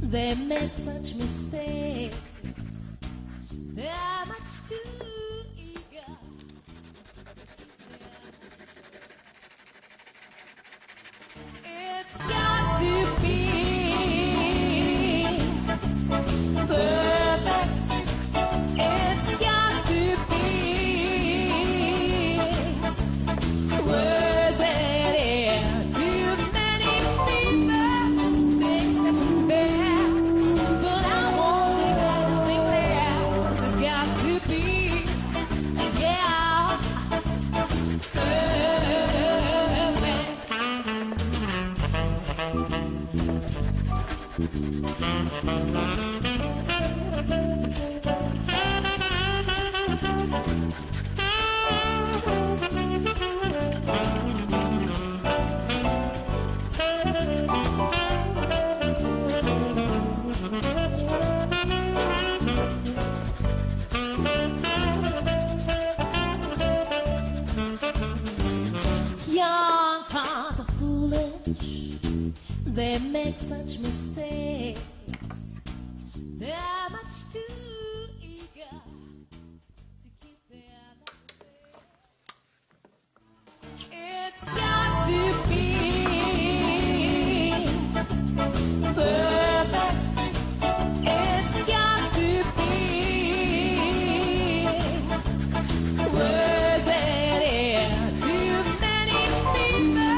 They make such mistakes. They're much too eager. It's got to be perfect. It's got to be worse than it. Too many people think second best, but I won't take anything less. It's got to be, yeah, perfect. Young hearts are foolish. They make such mistakes. They're much too eager to keep their life. It's got to be perfect. It's got to be worse than it. Too many people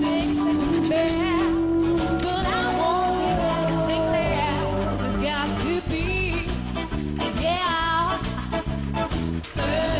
think second best, but I won't take anything less. It's got to be, yeah, perfect.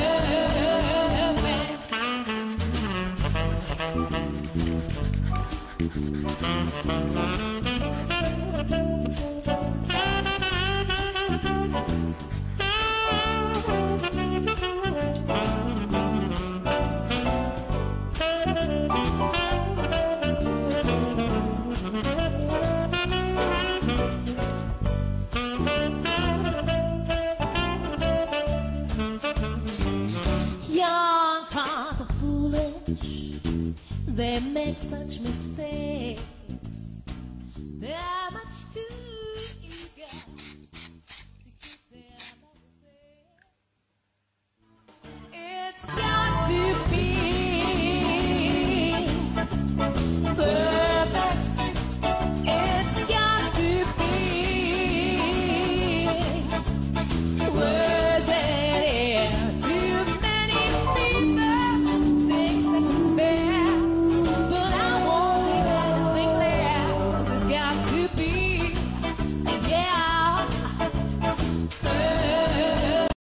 Young hearts are foolish. They make such mistakes.